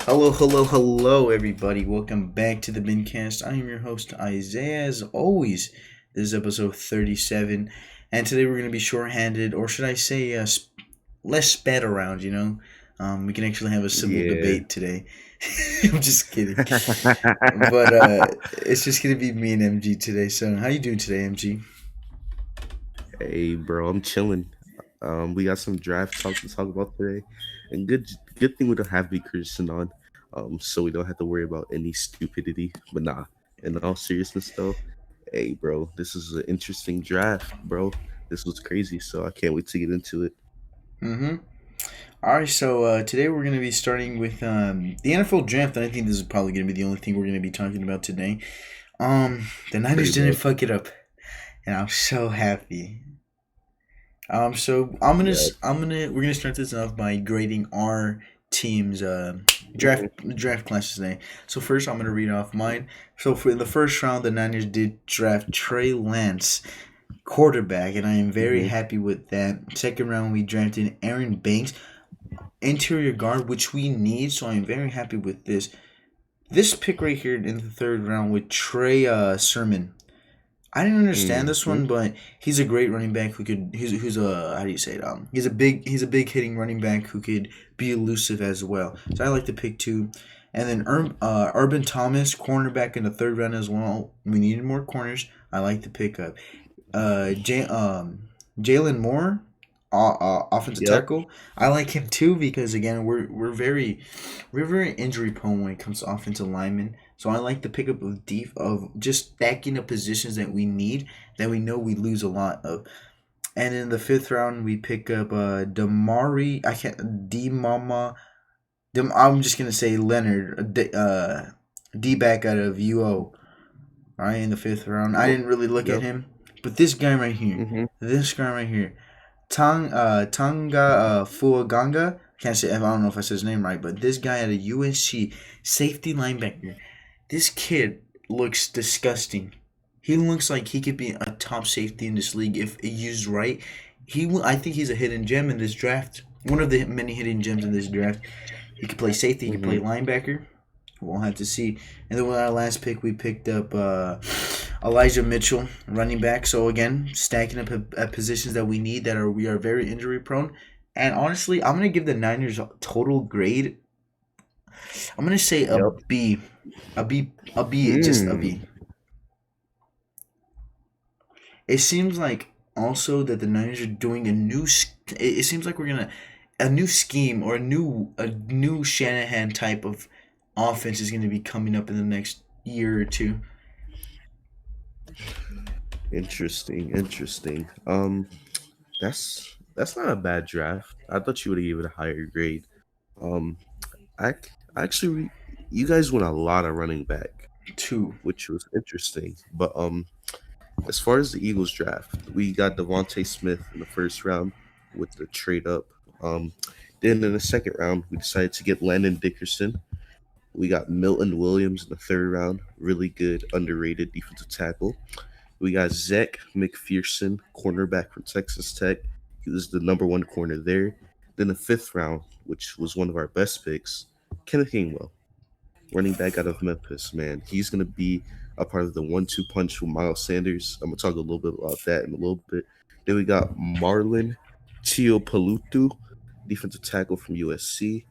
Hello, hello, hello, everybody. Welcome back to the BINPodcast. I am your host, Isaiah. As always, this is episode 37, and today we're going to be shorthanded, or should I say, less sped around, We can actually have a civil Yeah. debate today. I'm just kidding. But it's just going to be me and MG today. So, how you doing today, MG? Hey, bro, I'm chilling. We got some draft talk to talk about today, and good thing we don't have B. Christian on, so we don't have to worry about any stupidity. But nah, in all seriousness though, hey, bro, this is an interesting draft, bro. This was crazy, so I can't wait to get into it. Mm-hmm. All right, so today we're going to be starting with the NFL draft, and I think this is probably going to be the only thing we're going to be talking about today. The Pretty Niners didn't much. fuck it up, and I'm so happy. So Yeah. we're gonna start this off by grading our team's draft Mhm. draft classes today. So first, I'm gonna read off mine. So for the first round, the Niners did draft Trey Lance, quarterback, and I am very Mhm. happy with that. Second round, we drafted Aaron Banks, interior guard, which we need. So I'm very happy with this. This pick right here in the third round with Trey Sermon. I didn't understand this Mhm. one, but he's a great running back who could. Who's a how do you say it? He's a big hitting running back who could be elusive as well. So I like to pick two, and then Urban Thomas, cornerback in the third round as well. We needed more corners. I like to pick up uh J, um Jalen Moore, offensive Yep. tackle. I like him too because again we're very injury prone when it comes to offensive linemen. So I like the pickup of deep of just stacking up positions that we need that we know we lose a lot of. And in the fifth round we pick up Damari. I can't D Mama. I'm just gonna say Leonard, D back out of UO. Right in the fifth round. I Yep. didn't really look at Yep. him, but Mhm. this guy right here, Tanga Fuaganga. Can't say I don't know if I said his name right, but this guy at a USC safety linebacker. This kid looks disgusting. He looks like he could be a top safety in this league if used right. I think he's a hidden gem in this draft. One of the many hidden gems in this draft. He could play safety. He could play Mhm. linebacker. We'll have to see. And then with our last pick, we picked up Elijah Mitchell, running back. So again, stacking up at positions that we need we are very injury prone. And honestly, I'm gonna give the Niners a total grade. I'm gonna say a Yep. B, a B, just a Mm. B. It seems like also that the Niners are doing a new. It seems like we're gonna a new scheme or a new Shanahan type of offense is going to be coming up in the next year or two. Interesting. Interesting. That's not a bad draft. I thought you would have given it a higher grade. Um, I actually, you guys went a lot of running back, Two. which was interesting. But as far as the Eagles draft, we got Devontae Smith in the first round with the trade up. Um, then in the second round, we decided to get Landon Dickerson. We got Milton Williams in the third round, really good, underrated defensive tackle. We got Zach McPherson, cornerback from Texas Tech. He was the number one corner there. Then the fifth round, which was one of our best picks, Kenneth Gainwell, running back out of Memphis. Man, he's going to be a part of the 1-2 punch with Miles Sanders. I'm going to talk a little bit about that in a little bit. Then we got Marlon Teopalutu, defensive tackle from USC,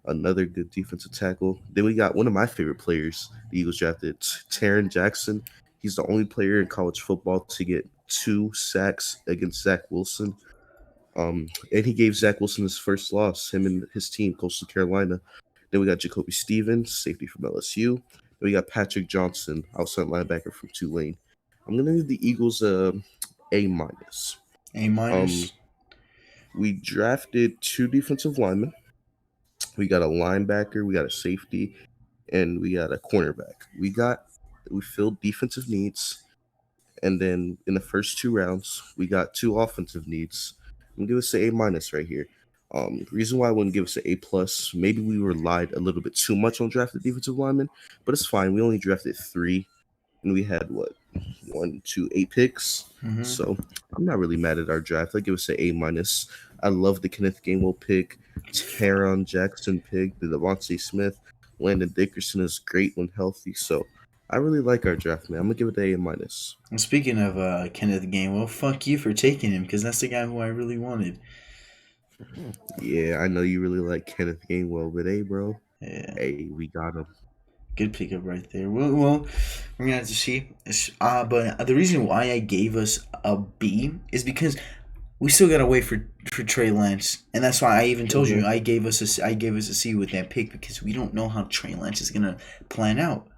another good defensive tackle. Then we got one of my favorite players the Eagles drafted, Taron Jackson. He's the only player in college football to get 2 sacks against Zach Wilson. And he gave Zach Wilson his first loss, him and his team, Coastal Carolina. Then we got Jacoby Stevens, safety from LSU. Then we got Patrick Johnson, outside linebacker from Tulane. I'm gonna give the Eagles a A minus. A Um, minus. we drafted 2 defensive linemen. We got a linebacker, we got a safety, and we got a cornerback. We filled defensive needs, and then in the first 2 rounds, we got 2 offensive needs. I'm gonna give us an A minus right here. Reason why I wouldn't give us an A plus, maybe we relied a little bit too much on drafted defensive linemen, but it's fine. We only drafted 3, and we had what one, two, eight picks. Mm-hmm. So I'm not really mad at our draft. I give us an A minus. I love the Kenneth Gainwell pick, Taron Jackson pick, the Devontae Smith, Landon Dickerson is great when healthy. So I really like our draft, man. I'm gonna give it an A minus. And speaking of Kenneth Gainwell, fuck you for taking him because that's the guy who I really wanted. Yeah, I know you really like Kenneth Gainwell, but hey, bro, Yeah, hey, we got him. good pickup right there. Well, we're gonna have to see. But the reason why I gave us a B is because we still gotta wait for Trey Lance, and that's why I even told Hmm. you I gave us a C with that pick because we don't know how Trey Lance is gonna plan out,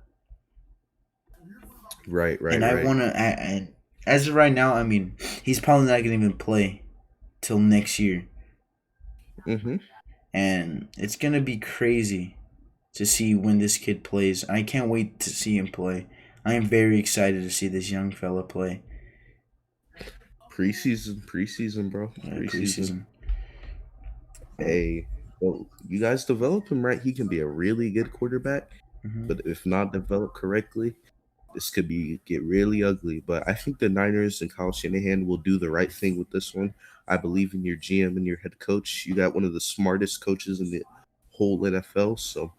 Right, and right, I right. wanna and as of right now, I mean he's probably not gonna even play till next year, Hmm. and it's gonna be crazy to see when this kid plays. I can't wait to see him play. I am very excited to see this young fella play Preseason, preseason, bro, preseason. preseason. Hey, well, you guys develop him right. He can be a really good quarterback, Mm-hmm. but if not developed correctly, this could be get really ugly. But I think the Niners and Kyle Shanahan will do the right thing with this one. I believe in your GM and your head coach. You got one of the smartest coaches in the whole NFL, so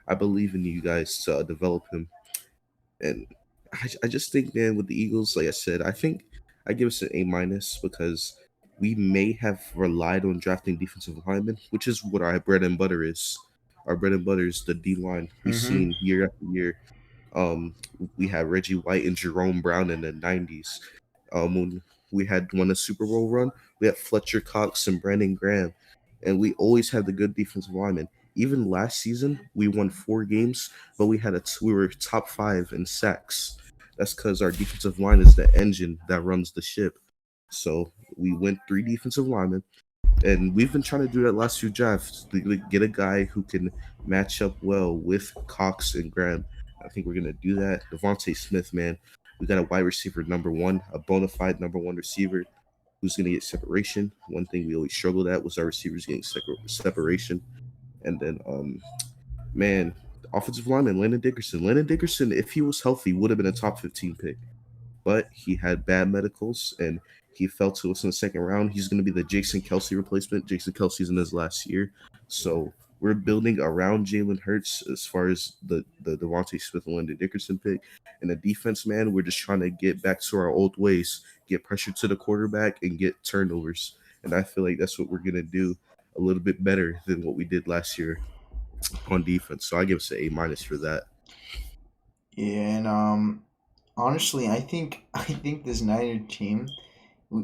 I believe in you guys to develop him. And I just think, man, with the Eagles, like I said, I think I give us an A minus because we may have relied on drafting defensive linemen, which is what our bread and butter is. Our bread and butter is the D line. We've Mm-hmm. seen year after year. Um, we had Reggie White and Jerome Brown in the '90s. When we had won a Super Bowl run, we had Fletcher Cox and Brandon Graham, and we always had the good defensive linemen. Even last season, we won 4 games, but we were top 5 in sacks. That's because our defensive line is the engine that runs the ship. So we went 3 defensive linemen, and we've been trying to do that last few drafts to get a guy who can match up well with Cox and Graham. I think we're gonna do that. Devontae Smith, man, we got a wide receiver number one, a bona fide number one receiver who's gonna get separation. One thing we always struggled at was our receivers getting separation. And then, man, offensive lineman Landon Dickerson. Landon Dickerson, if he was healthy, would have been a top 15 pick, but he had bad medicals and he fell to us in the second round. He's going to be the Jason Kelsey replacement. Jason Kelsey's in his last year. So we're building around Jalen Hurts as far as the Devontae Smith and Landon Dickerson pick. And the defense, man, we're just trying to get back to our old ways, get pressure to the quarterback and get turnovers. And I feel like that's what we're going to do a little bit better than what we did last year on defense. So I give us an A minus for that. Yeah, and honestly, I think this Niner team,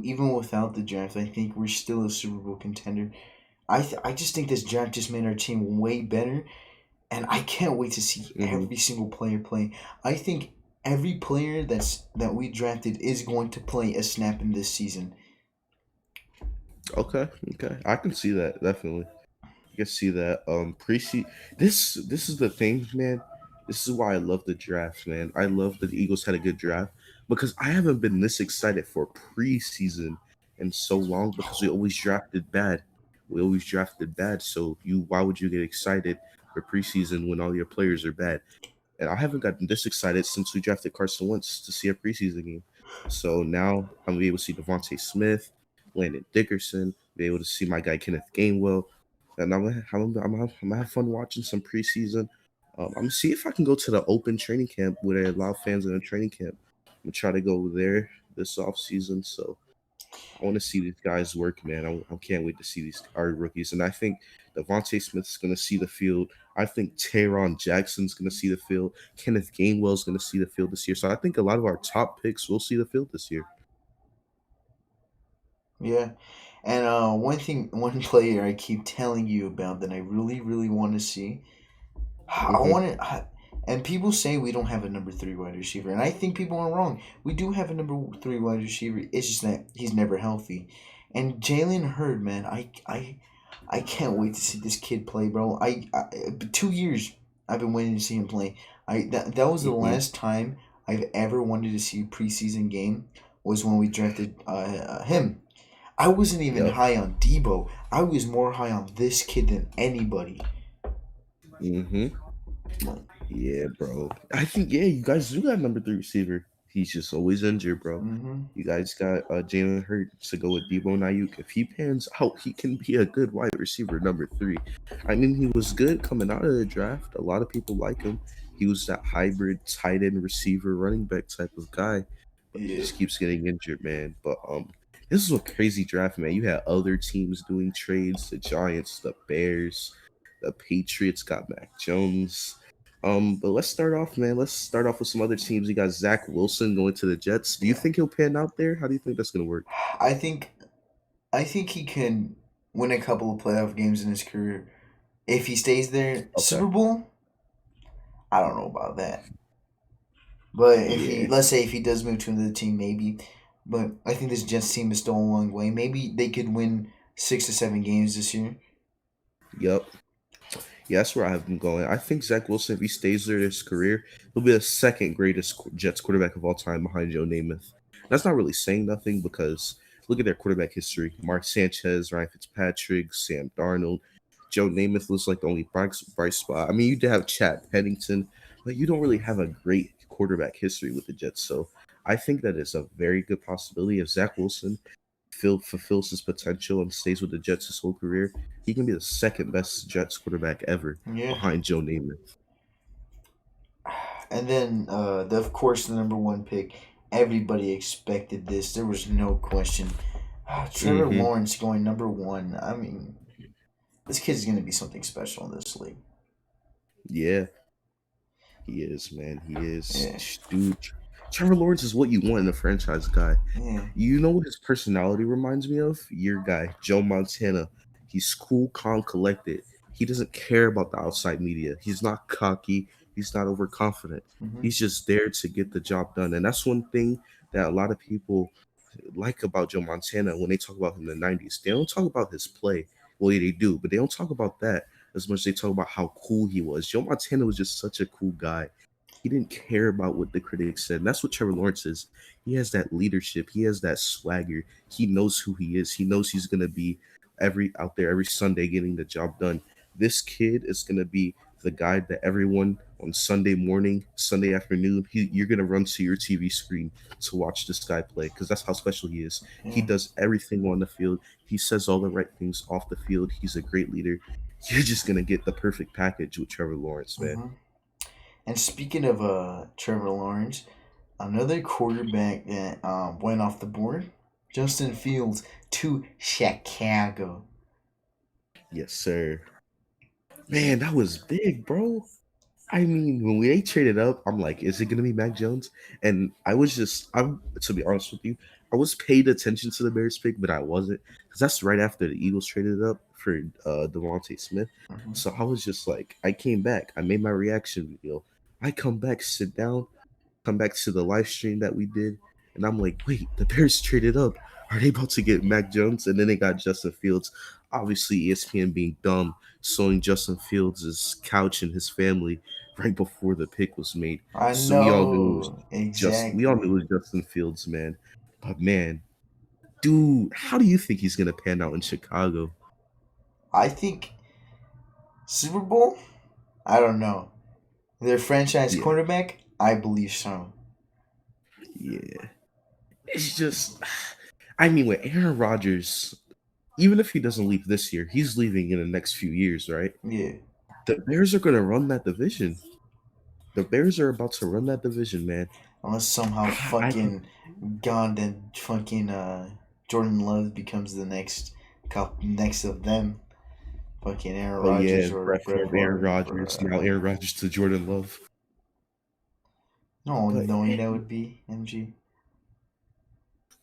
even without the draft, I think we're still a Super Bowl contender. I just think this draft just made our team way better, and I can't wait to see Hmm. every single player play. I think every player that we drafted is going to play a snap in this season. Okay, okay, I can see that definitely. You can see that. Preseason. This is the thing, man. This is why I love the draft, man. I love that the Eagles had a good draft because I haven't been this excited for preseason in so long because we always drafted bad. We always drafted bad. So why would you get excited for preseason when all your players are bad? And I haven't gotten this excited since we drafted Carson Wentz to see a preseason game. So now I'm gonna be able to see Devontae Smith, Landon Dickerson, be able to see my guy Kenneth Gainwell, and I'm gonna have fun watching some preseason. I'm gonna see if I can go to the open training camp where they allow fans in the training camp. I'm gonna try to go there this off season. So I want to see these guys work, man. I can't wait to see these our rookies, and I think Devontae Smith's going to see the field. I think Taron Jackson's going to see the field. Kenneth Gainwell's going to see the field this year. So I think a lot of our top picks will see the field this year. Yeah, and one player I keep telling you about that I really really want to see. I Hmm. want to, and people say we don't have a number three wide receiver, and I think people are wrong. We do have a number three wide receiver. It's just that he's never healthy. And Jalen Hurd, man, I can't wait to see this kid play, bro. 2 years I've been waiting to see him play. That was the Hmm. last time I've ever wanted to see a preseason game was when we drafted him. I wasn't even Yep. high on Debo. I was more high on this kid than anybody. Hmm. Yeah, bro. I think you guys do got number 3 receiver. He's just always injured, bro. Mm-hmm. You guys got Jalen Hurts to go with Debo Ayuk. If he pans out, he can be a good wide receiver number three. I mean, he was good coming out of the draft. A lot of people like him. He was that hybrid tight end receiver, running back type of guy, but he Yeah. just keeps getting injured, man. But this is a crazy draft, man. You had other teams doing trades: the Giants, the Bears, the Patriots got Mac Jones. But let's start off, man. Let's start off with some other teams. You got Zach Wilson going to the Jets. Do you Yeah. think he'll pan out there? How do you think that's gonna work? I think I think he can win a couple of playoff games in his career if he stays there. Okay. Super Bowl, I don't know about that. But if he, Yeah. let's say, if he does move to another team, maybe. But I think this Jets team is still a long way. Maybe they could win 6 to 7 games this year. Yep. Yeah, that's where I have him going. I think Zach Wilson, if he stays there his career, he'll be the second greatest Jets quarterback of all time behind Joe Namath. That's not really saying nothing because look at their quarterback history. Mark Sanchez, Ryan Fitzpatrick, Sam Darnold. Joe Namath was like the only bright spot. I mean, you did have Chad Pennington, but you don't really have a great quarterback history with the Jets. So I think that is a very good possibility if Zach Wilson fulfills his potential and stays with the Jets his whole career. He can be the second best Jets quarterback ever Yeah. behind Joe Namath. And then, of course, the number one pick. Everybody expected this. There was no question. Trevor Hmm. Lawrence going number one. I mean, this kid's going to be something special in this league. Yeah, he is, man. He is. Yeah. Dude, Trevor Lawrence is what you want in a franchise guy. Yeah. You know what his personality reminds me of? Your guy, Joe Montana. He's cool, calm, collected. He doesn't care about the outside media. He's not cocky. He's not overconfident. Mm-hmm. He's just there to get the job done. And that's one thing that a lot of people like about Joe Montana when they talk about him in the 90s. They don't talk about his play. Well, yeah, they do, but they don't talk about that as much as they talk about how cool he was. Joe Montana was just such a cool guy. He didn't care about what the critics said. And that's what Trevor Lawrence is. He has that leadership. He has that swagger. He knows who he is. He knows he's gonna be every out there every Sunday getting the job done. This kid is gonna be the guy that everyone on Sunday morning, Sunday afternoon, you're gonna run to your TV screen to watch this guy play because that's how special he is. He Yeah. does everything on the field. He says all the right things off the field. He's a great leader. You're just gonna get the perfect package with Trevor Lawrence, man. Mm-hmm. And speaking of Trevor Lawrence, another quarterback that went off the board, Justin Fields to Chicago. Yes, sir. Man, that was big, bro. I mean, when they traded up, I'm like, is it gonna be Mac Jones? And I'm to be honest with you, I was paid attention to the Bears pick, but I wasn't because that's right after the Eagles traded up for Devontae Smith. Mm-hmm. So I was just like, I came back, I made my reaction video. I come back, sit down, come back to the live stream that we did, and I'm like, wait, the Bears traded up. Are they about to get Mac Jones? And then they got Justin Fields. Obviously, ESPN being dumb, showing Justin Fields' couch and his family right before the pick was made. I So we all knew it was know exactly. Justin Fields, man. But man, dude, how do you think he's gonna pan out in Chicago? I think Super Bowl. I don't know. Their franchise Yeah, quarterback. I believe so. yeah. It's just, I mean, with Aaron Rodgers, even if he doesn't leave this year, he's leaving in the next few years, right? Yeah. The Bears are gonna run that division. The Bears are about to run that division, man. Unless somehow I think, fucking God and fucking Jordan Love becomes the next of them. Fucking Aaron oh yeah, Rodgers or Brett Brett Favre, Aaron Favre. Rodgers, now Bruh. Aaron Rodgers to Jordan Love. No But knowing that would be MG.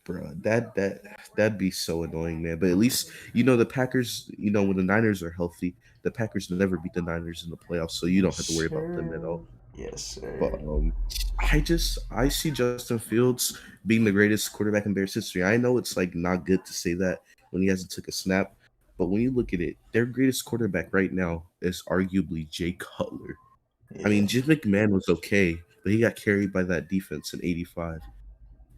bro, that'd be so annoying, man. But at least the Packers. When the Niners are healthy, the Packers never beat the Niners in the playoffs, so you don't Yes, have to worry about them at sir. all. Yes, But sir. I see Justin Fields being the greatest quarterback in Bears history. I know it's like not good to say that when he hasn't took a snap, but when you look at it, their greatest quarterback right now is arguably Jay Cutler. I mean, Yeah. Jim McMahon was okay, but he got carried by that defense in '85.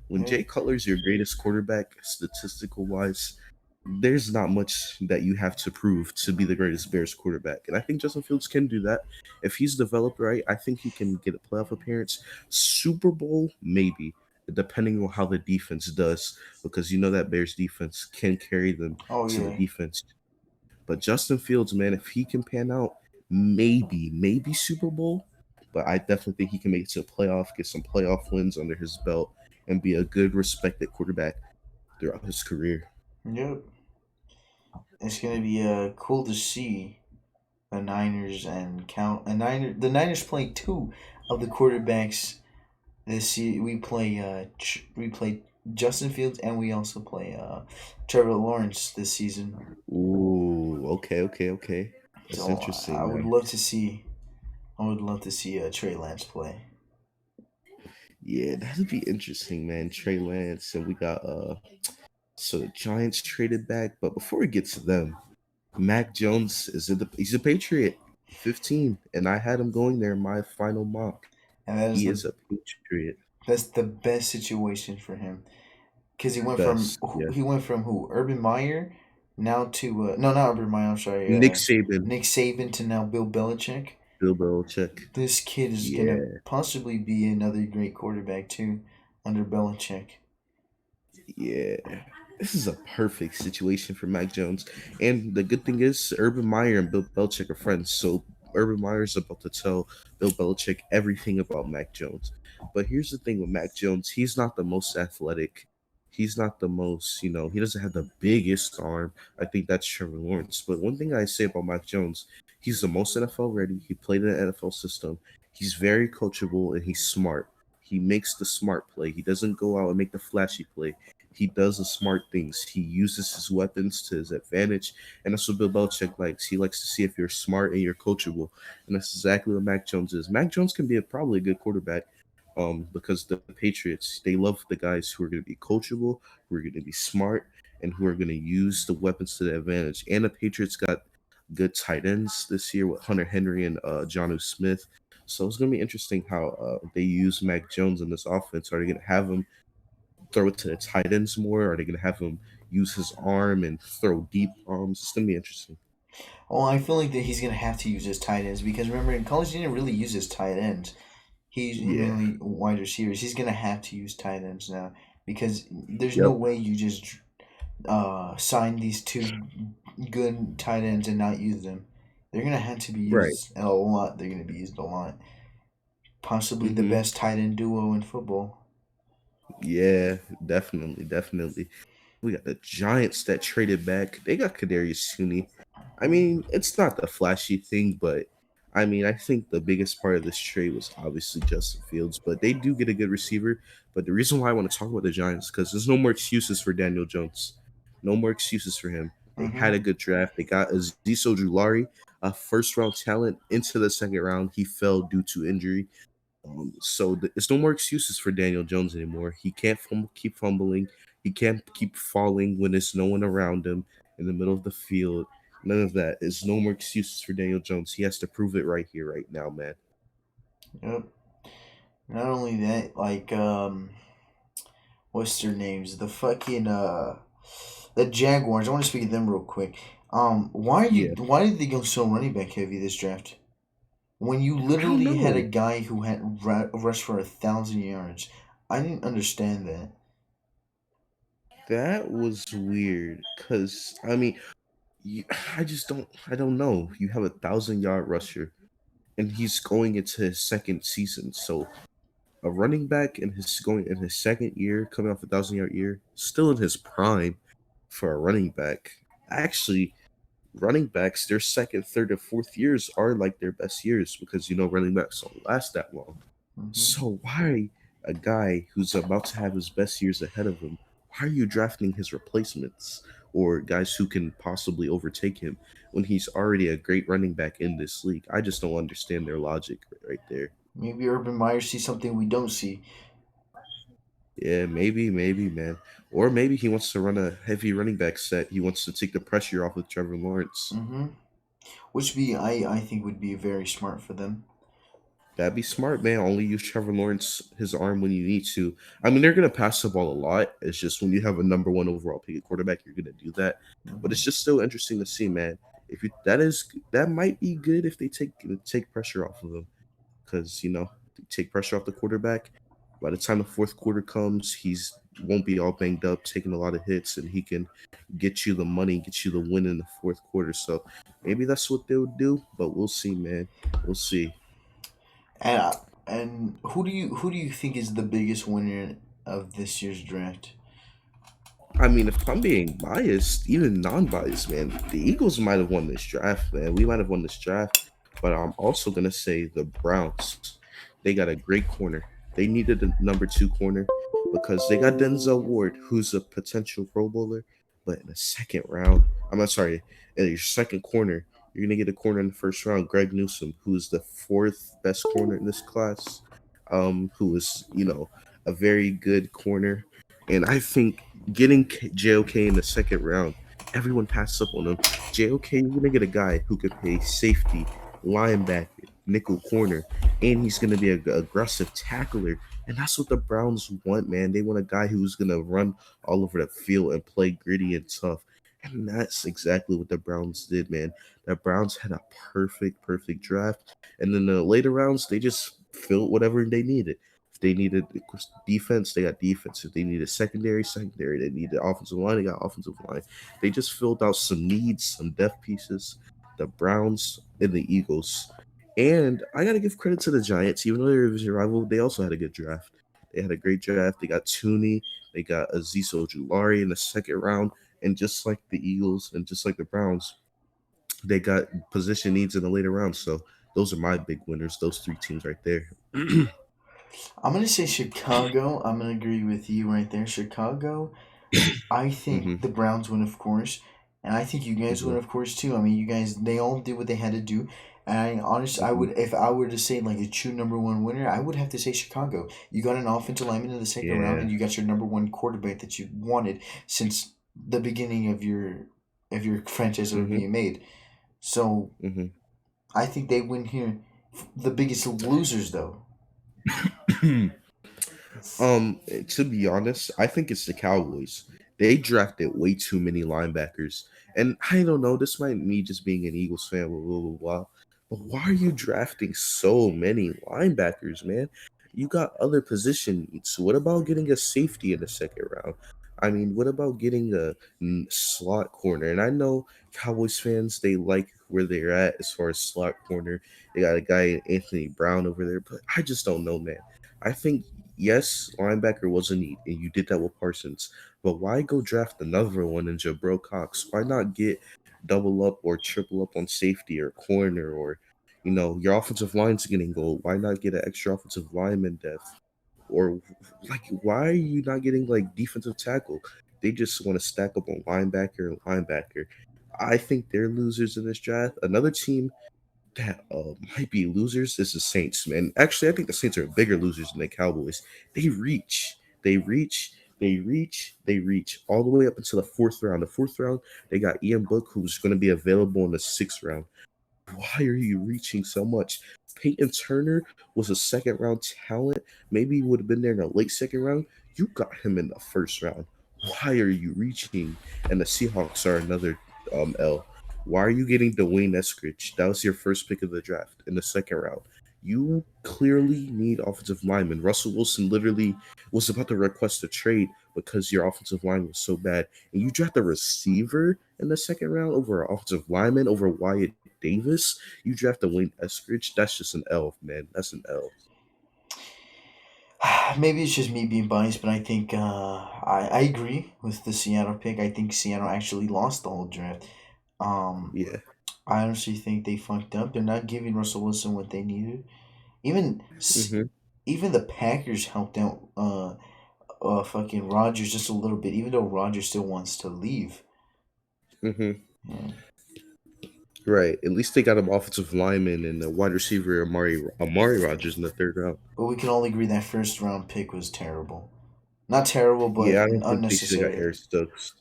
When Yeah. Jay Cutler's your greatest quarterback, statistical wise, there's not much that you have to prove to be the greatest Bears quarterback. And I think Justin Fields can do that. If he's developed right, I think he can get a playoff appearance. Super Bowl, maybe. depending on how the defense does, because you know that Bears defense can carry them Oh to the yeah. defense. But Justin Fields, man, if he can pan out, maybe Super Bowl. But I definitely think he can make it to a playoff, get some playoff wins under his belt, and be a good, respected quarterback throughout his career. Yep. It's gonna be cool to see the Niners and count a Niner. The Niners play two of the quarterbacks this year. We play Justin Fields and we also play Trevor Lawrence this season. Ooh, okay. That's So interesting, man. I would love to see Trey Lance play. Yeah, that'd be interesting, man. Trey Lance, and we got so the Giants traded back, but before we get to them, Mac Jones he's a Patriot, 15, and I had him going there in my final mock. And that is He the is a Patriot. that's the best situation for him because Best, yeah. he went from who Urban Meyer now to no, not Urban Meyer, I'm sorry, Nick Saban, Nick Saban to now Bill Belichick. Bill Belichick. This kid is gonna Yeah, possibly be another great quarterback too under Belichick. yeah. This is a perfect situation for Mac Jones. And the good thing is, Urban Meyer and Bill Belichick are friends. So Urban Meyer's about to tell Bill Belichick everything about Mac Jones. But here's the thing with Mac Jones, he's not the most athletic. He's not the most, he doesn't have the biggest arm. I think that's Trevor Lawrence. But one thing I say about Mac Jones, he's the most NFL ready. He played in the NFL system. He's very coachable and he's smart. He makes the smart play. He doesn't go out and make the flashy play. He does the smart things. He uses his weapons to his advantage, and that's what Bill Belichick likes. He likes to see if you're smart and you're coachable, and that's exactly what Mac Jones is. Mac Jones can be probably a good quarterback, because the Patriots they love the guys who are going to be coachable, who are going to be smart, and who are going to use the weapons to their advantage. And the Patriots got good tight ends this year with Hunter Henry and Jonnu Smith. So it's going to be interesting how they use Mac Jones in this offense. Are they going to have him throw it to the tight ends more? Are they going to have him use his arm and throw deep arms? It's going to be interesting. Well, I feel like that he's gonna have to use his tight ends because remember in college he didn't really use his tight ends. He's Yeah. mainly wide receivers. He's gonna have to use tight ends now because there's no Yep. way you just sign these two good tight ends and not use them. They're gonna have to be Right. used a lot. They're gonna be used a lot. Possibly the Hmm. best tight end duo in football. Yeah, definitely. We got the Giants that traded back. They got Kadarius Tooney. I mean, it's not the flashy thing, but I mean, I think the biggest part of this trade was obviously Justin Fields, but they do get a good receiver. But the reason why I want to talk about the Giants because there's no more excuses for Daniel Jones. No more excuses for him. They Mm-hmm. had a good draft. They got Aziz Ojulari, a first round talent, into the second round. He fell due to injury. There's no more excuses for Daniel Jones anymore. He can't keep fumbling. He can't keep falling when there's no one around him in the middle of the field. None of that. There's no more excuses for Daniel Jones. He has to prove it right here, right now, man. Yep. Not only that, like what's their names? The Jaguars. I want to speak to them real quick. Yeah. Why did they go so running back heavy this draft? When you I don't literally had a know. guy who had rushed for 1,000 yards, I didn't understand that. That was weird. Cause I mean, you, I don't know. You have 1,000 yard rusher, and he's going into his second season. So a running back in his going in his second year, coming off 1,000 yard year, still in his prime for a running back. Actually, running backs, their second, third, and fourth years are like their best years because running backs don't last that long. Hmm. So why a guy who's about to have his best years ahead of him, why are you drafting his replacements or guys who can possibly overtake him when he's already a great running back in this league? I just don't understand their logic right there. Maybe Urban Meyer sees something we don't see. Yeah, maybe, man. Or maybe he wants to run a heavy running back set. He wants to take the pressure off of Trevor Lawrence. Hmm. I think would be very smart for them. That'd be smart, man. Only use Trevor Lawrence his arm when you need to. I mean, they're gonna pass the ball a lot. It's just when you have a number one overall pick at quarterback, you're gonna do that. But Hmm. it's just still interesting to see, man. If you that might be good if they take pressure off of him because take pressure off the quarterback. By the time the fourth quarter comes, he's won't be all banged up, taking a lot of hits, and he can get you the money, get you the win in the fourth quarter. So maybe that's what they would do, but we'll see, man. We'll see. And who do you think is the biggest winner of this year's draft? I mean, if I'm being biased, even non-biased, man, the Eagles might have won this draft, man. We might have won this draft, but I'm also gonna say the Browns. They got a great corner. They needed a number two corner because they got Denzel Ward, who's a potential Pro Bowler, but in the second round, I'm not sorry, in your second corner, you're gonna get a corner in the first round, Greg Newsom, who's the fourth best corner in this class, who is a very good corner, and I think getting JOK in the second round, everyone passed up on him. JOK, you're gonna get a guy who could play safety, linebacker, nickel corner, and he's gonna be an aggressive tackler. And that's what the Browns want, man. They want a guy who's gonna run all over the field and play gritty and tough. And that's exactly what the Browns did, man. The Browns had a perfect draft. And then the later rounds, they just filled whatever they needed. If they needed defense, they got defense. If they needed secondary. They needed offensive line, they got offensive line. They just filled out some needs, some depth pieces. The Browns and the Eagles. And I got to give credit to the Giants, even though they were your rival. They also had a good draft. They had a great draft. They got Tooney, they got Aziz Ojulari in the second round, and just like the Eagles and just like the Browns, they got position needs in the later rounds. So those are my big winners. Those three teams right there. I'm gonna say Chicago. I'm gonna agree with you right there. Chicago. I think hmm the Browns win, of course, and I think you guys hmm win, of course, too. I mean, you guys they all did what they had to do, and I hmm would if I were to say like a true number one winner, I would have to say Chicago. You got an offensive lineman in the second round, Yeah. and you got your number one quarterback that you wanted since the beginning of your franchise ever hmm being made. So hmm I think they win here. The biggest losers, though. To be honest, I think it's the Cowboys. They drafted way too many linebackers. And I don't know, this might me just being an Eagles fan, blah, blah, blah, blah. But why are you drafting so many linebackers, man? You got other position needs. What about getting a safety in the second round? I mean, what about getting a slot corner? And I know Cowboys fans, they like where they're at as far as slot corner. They got a guy, Anthony Brown, over there, but I just don't know, man. I think yes, linebacker was a need, and you did that with Parsons. But why go draft another one in Jabril Cox? Why not get double up or triple up on safety or corner or your offensive line's getting gold. Why not get an extra offensive lineman depth? Or like why are you not getting like defensive tackle? They just want to stack up on linebacker and linebacker. I think they're losers in this draft. Another team that might be losers is the Saints, man. Actually, I think the Saints are bigger losers than the Cowboys. They reach all the way up until the fourth round. The fourth round, they got Ian Book, who's going to be available in the sixth round. Why are you reaching so much? Peyton Turner was a second round talent. Maybe he would have been there in the late second round. You got him in the first round. Why are you reaching? And the Seahawks are another L. Why are you getting Dwayne Eskridge? That was your first pick of the draft in the second round. You clearly need offensive linemen. Russell Wilson literally was about to request a trade because your offensive line was so bad. And you draft a receiver in the second round over an offensive lineman over Wyatt Davis. You draft a Wayne Eskridge. That's just an L, man. That's an L. Maybe it's just me being biased, but I think I agree with the Seattle pick. I think Seattle actually lost the whole draft. Um, Yeah. I honestly think they fucked up. They're not giving Russell Wilson what they needed. Even s- hmm even the Packers helped out fucking Rodgers just a little bit, even though Rodgers still wants to leave. hmm Yeah. Right. At least they got an offensive lineman and a wide receiver, Amari Rogers in the third round. But we can all agree that first round pick was terrible. Not terrible, but Yeah, I don't think they should have got unnecessary. Eric Stokes.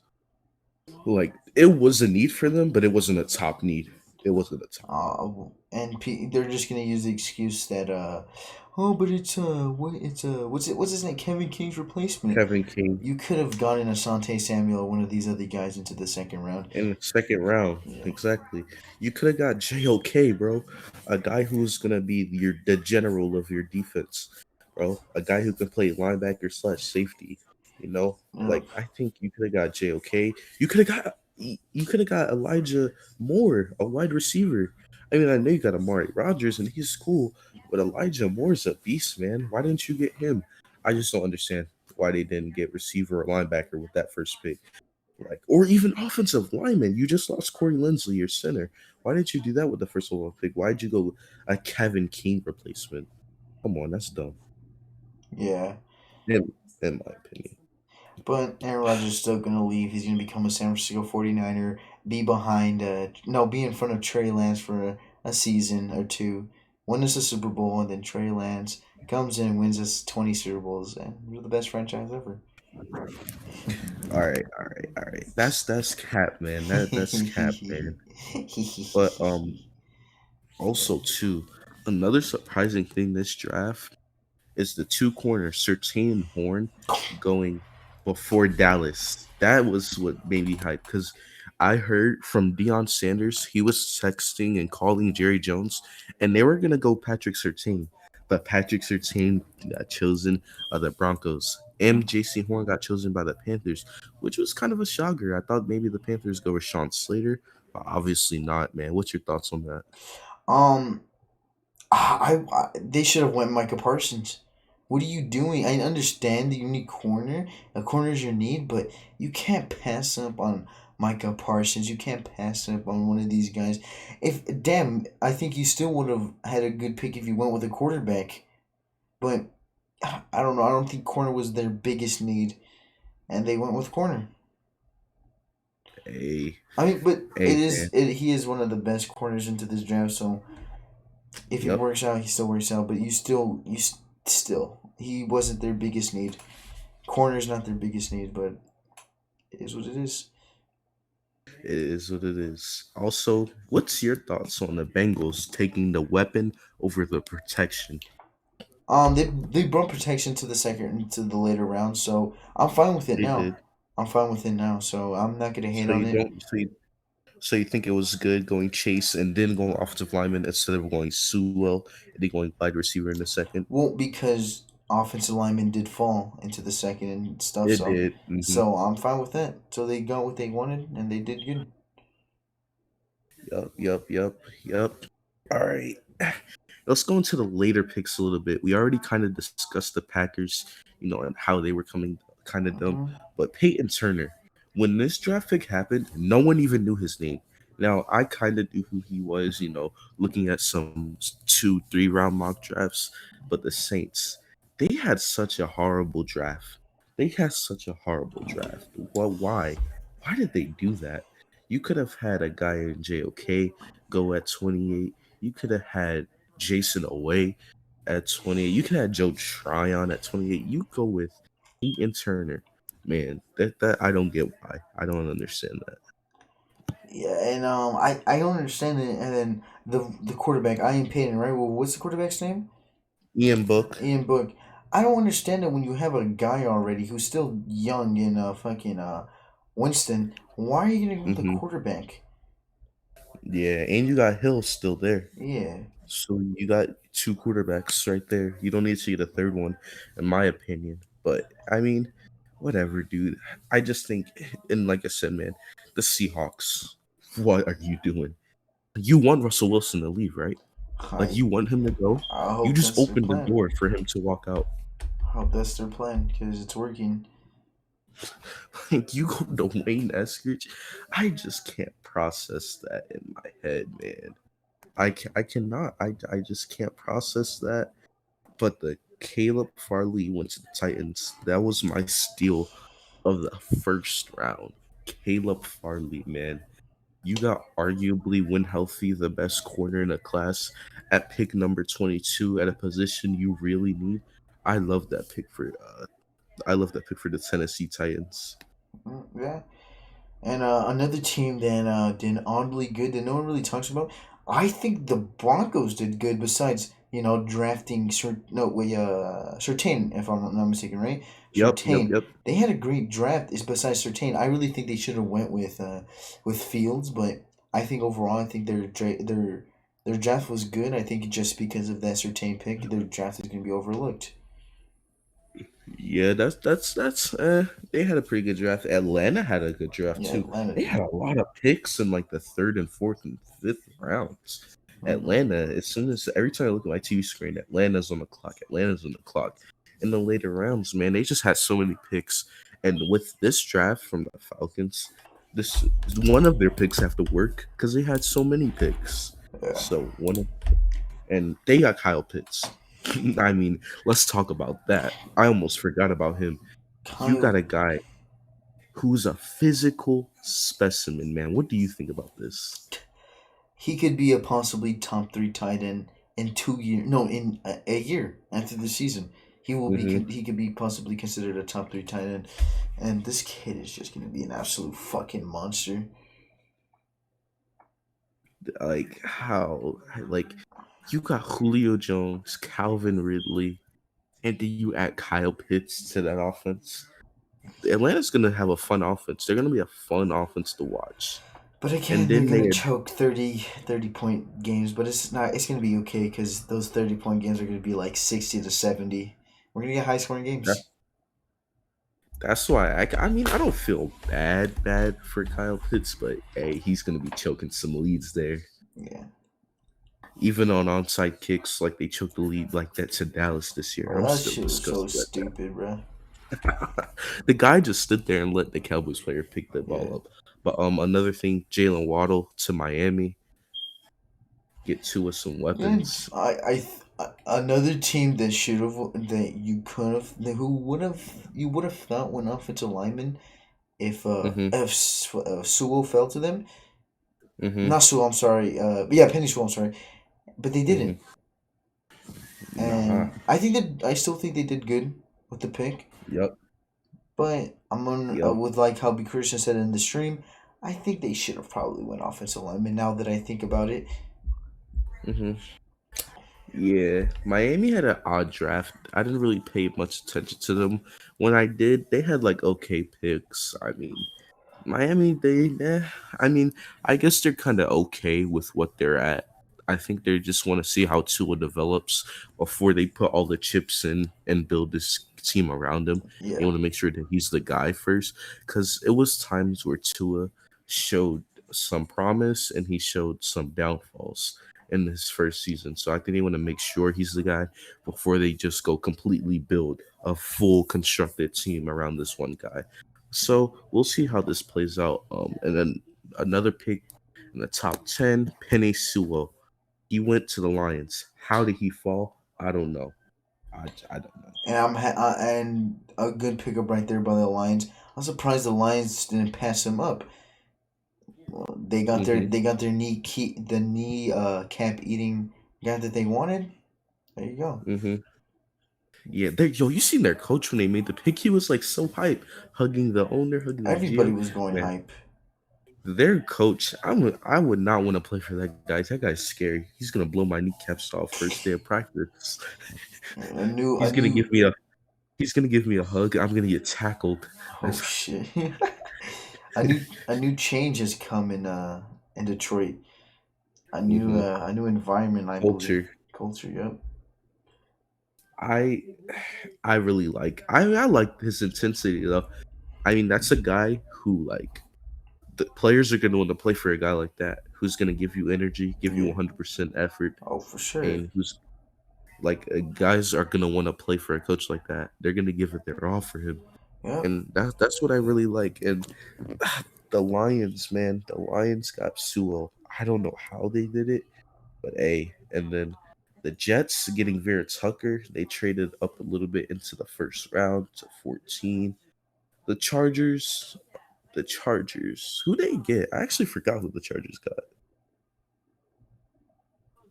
Like it was a need for them, but it wasn't a top need. It wasn't a top need. They're just gonna use the excuse that oh, but it's what's his name, Kevin King's replacement. Kevin King You could have gotten Asante Samuel or one of these other guys into the second round. in the second round. Yeah. Exactly. You could have got JOK, bro. A guy who's gonna be the general of your defense. bro. A guy who can play linebacker slash safety. You know, Yep. like I think you could have got JOK. You could have got Elijah Moore, a wide receiver. I mean, I know you got Amari Rogers and he's cool, but Elijah Moore's a beast, man. Why didn't you get him? I just don't understand why they didn't get receiver or linebacker with that first pick. Like, or even offensive lineman. You just lost Corey Linsley, your center. Why didn't you do that with the first overall pick? Why did you go a Kevin King replacement? Come on, that's dumb. Yeah. In my opinion. But Aaron Rodgers is still going to leave. He's going to become a San Francisco 49er, be behind, no, be in front of Trey Lance for a season or two, win us a Super Bowl, and then Trey Lance comes in and wins us 20 Super Bowls, and we're the best franchise ever. All right. That's cap, man. That's cap, man. But also too, another surprising thing this draft is the two corner Sertain Horn going before Dallas. That was what made me hype because I heard from Deion Sanders he was texting and calling Jerry Jones, and they were gonna go Patrick Sertain, but Patrick Sertain got chosen by the Broncos. MJC Horn got chosen by the Panthers, which was kind of a shocker. I thought maybe the Panthers go with Sean Slater, but obviously not, man. What's your thoughts on that? um, I they should have went Micah Parsons. What are you doing? I understand that you need corner. A corner is your need, but you can't pass up on Micah Parsons. You can't pass up on one of these guys. If damn, I think you still would have had a good pick if you went with a quarterback. But I don't know. I don't think corner was their biggest need, and they went with corner. Hey, I mean, but hey, man. he is one of the best corners into this draft. So if it Yep. works out, he still works out. But still he wasn't their biggest need. Corner's not their biggest need, but it is what it is. It is what it is. Also, what's your thoughts on the Bengals taking the weapon over the protection? They brought protection to the second to the later round, so I'm fine with it They now. did. I'm fine with it now, so I'm not gonna hate So on you it. don't. So you think it was good going Chase and then going offensive lineman instead of going Sewell and then going wide receiver in the second? Well, because offensive linemen did fall into the second and stuff, It so did. I'm fine with that. So they got what they wanted, and they did good. Yup. All right. Let's go into the later picks a little bit. We already kind of discussed the Packers, and how they were coming kind of dumb. Hmm. But Peyton Turner, when this draft pick happened, no one even knew his name. Now, I kind of knew who he was, looking at some 2, 3 round mock drafts. But the Saints, they had such a horrible draft. They had such a horrible draft. Well, why? Why did they do that? You could have had a guy in JOK go at 28. You could have had Jason Away at 28. You could have Joe Tryon at 28. You go with Peyton Turner. Man, that I don't get why. I don't understand that. Yeah, and I don't understand it. And then the quarterback, Ian Payton, right? Well, what's the quarterback's name? Ian Book. Ian Book. I don't understand it when you have a guy already who's still young in fucking Winston. Why are you gonna go with the hmm quarterback? Yeah, and you got Hill still there. Yeah. So you got two quarterbacks right there. You don't need to get a third one, in my opinion. But I mean, whatever, dude. I just think, and like I said, man, the Seahawks. What are you doing? You want Russell Wilson to leave, right? Like I you want him to go. I You hope just that's their opened the plan. door for him to walk out. I hope that's their plan because it's working. Like you go to Wayne Eskridge. I just can't process that in my head, man. I cannot. I just can't process that. But the Caleb Farley went to the Titans. That was my steal of the first round. Caleb Farley, man. You got arguably, when healthy, the best corner in the class at pick number 22 at a position you really need. I love that pick for I love that pick for the Tennessee Titans. Yeah. And another team that did oddly good that no one really talks about. I think the Broncos did good. Besides, drafting Surtain, if I'm not mistaken, right? Surtain. Yep. They had a great draft. Is besides Surtain, I really think they should have went with Fields, but I think overall, I think their draft was good. I think just because of that Surtain pick, their draft is gonna be overlooked. Yeah, they had a pretty good draft. Atlanta had a good draft Yeah, too. Atlanta They did. had a lot of picks in like the third and fourth and fifth rounds. Hmm. Atlanta, as soon as every time I look at my TV screen, Atlanta's on the clock. Atlanta's on the clock. In the later rounds, man, they just had so many picks. And with this draft from the Falcons, this one of their picks have to work because they had so many picks. Yeah. So and they got Kyle Pitts. I mean, let's talk about that. I almost forgot about him. You got Kyle, a guy who's a physical specimen, man. What do you think about this? he could be a possibly top three tight end in 2 years. No, in a year after the season. Hmm. He could be possibly considered a top three tight end, and this kid is just gonna be an absolute fucking monster. Like how, like you got Julio Jones, Calvin Ridley, and then you add Kyle Pitts to that offense. Atlanta's gonna have a fun offense. They're gonna be a fun offense to watch. But And again, they're then gonna they, choke 30 point games. But it's not. It's gonna be okay because those 30 point games are gonna be like 60 to 70. We're gonna get high scoring that, games. that's why I mean I don't feel bad for Kyle Pitts, but hey, he's gonna be choking some leads there. Yeah. Even on onside kicks, like they took the lead like that to Dallas this year. Bro, I'm that still shit was so disgusted stupid, bro. at that. The guy just stood there and let the Cowboys player pick the ball Yeah. up. But another thing, Jalen Waddle to Miami, get to us some Yeah, weapons. another team that should have that you could have who would have you would have thought went offensive lineman Mm-hmm. if Sewell fell to them. Mm-hmm. Not Sewell, I'm sorry. But yeah, Penny Sewell, I'm sorry. But they didn't, Mm-hmm. Nah. and I still think they did good with the pick. Yep. But I'm on Yep. with like how B Christian said in the stream. I think they should have probably went offensive lineman. Now that I think about it, Mm-hmm. Yeah, Miami had an odd draft. I didn't really pay much attention to them. When I did, they had like okay picks. I mean, Miami, I mean, I guess they're kind of okay with what they're at. I think they just want to see how Tua develops before they put all the chips in and build this team around him. They yeah, want to make sure that he's the guy first, because it was times where Tua showed some promise and he showed some downfalls in his first season. So I think they want to make sure he's the guy before they just go completely build a full constructed team around this one guy. So we'll see how this plays out. And then another pick in the top 10, Penny Sewell. He went to the Lions. How did he fall? I don't know. I don't know. and and a good pickup right there by the Lions. I'm surprised the Lions didn't pass him up. Well, Hmm. they got their the knee cap eating guy that they wanted. There you go. Hmm. Yeah, yo, you seen their coach when they made the pick? He was like so hype, hugging the owner, hugging the Everybody GM. was going Man, hype. their coach, I would not want to play for that guy. That guy's scary. He's gonna blow my kneecaps off first day of practice. A he's gonna new give me a he's gonna give me a hug. I'm gonna get tackled. oh shit. A new change has come in Detroit. Hmm. A new environment, I believe. Culture. Culture, yep. I I really like. I like his intensity though. I mean, that's a guy who like the players are gonna want to play for a guy like that, who's gonna give you energy, give you Yeah. 100% effort, Oh, for sure. and who's like guys are gonna want to play for a coach like that. They're gonna give it their all for him, Yep. and that's what I really like. And the Lions, man, the Lions got Sewell. I don't know how they did it, but A. And then the Jets getting Vera Tucker, they traded up a little bit into the first round to 14. The Chargers, who they get? I actually forgot who the Chargers got.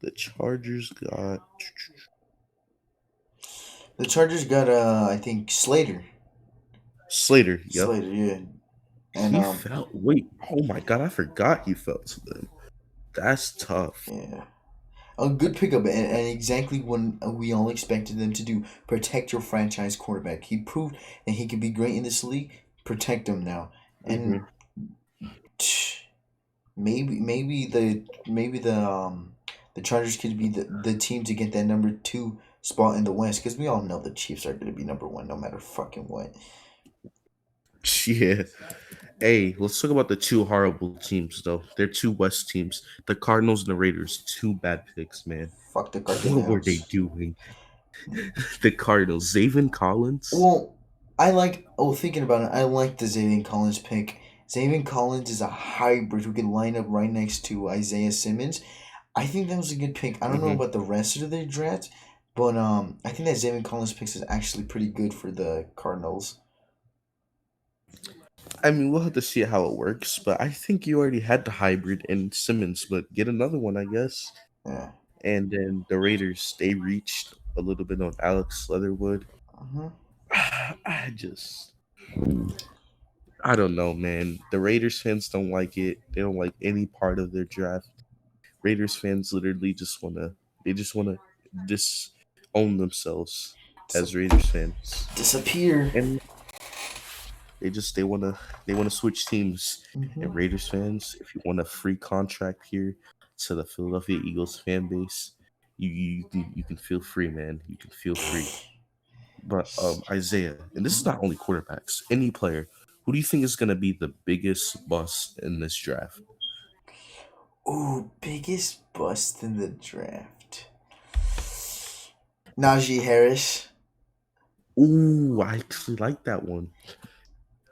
The Chargers got The Chargers got I think Slater. Slater. Yep. Slater, yeah. And He felt. Wait. Oh my God. I forgot he felt to them. That's tough. yeah. A good pickup and exactly when we all expected them to do. Protect your franchise quarterback. He proved that he could be great in this league. Protect him now. Hmm. And maybe the Chargers could be the team to get that number two spot in the West because we all know the Chiefs are going to be number one no matter fucking what. Yeah. Hey, let's talk about the two horrible teams though. They're two West teams. The Cardinals and the Raiders. Two bad picks, man. Fuck the What were they Cardinals. doing? The Cardinals. Zayvon Collins. Well, I like. Oh, thinking about it, I like the Xavier Collins pick. Xavier Collins is a hybrid who can line up right next to Isaiah Simmons. I think that was a good pick. I don't know Hmm. about the rest of the draft, but I think that Xavier Collins pick is actually pretty good for the Cardinals. I mean, we'll have to see how it works, but I think you already had the hybrid in Simmons, but get another one, I guess. Yeah. And then the Raiders, they reached a little bit on Alex Leatherwood. Uh-huh. I just, I don't know, man. The Raiders fans don't like it. They don't like any part of their draft. Raiders fans literally they just wanna dis own themselves as Dis- Raiders fans, disappear. and they wanna switch teams. Mm-hmm. And Raiders fans, if you want a free contract here to the Philadelphia Eagles fan base, you can feel free, man. You can feel free. But Isaiah, and this is not only quarterbacks, any player. Who do you think is gonna be the biggest bust in this draft? Ooh, biggest bust in the draft. Najee Harris. Ooh, I actually like that one.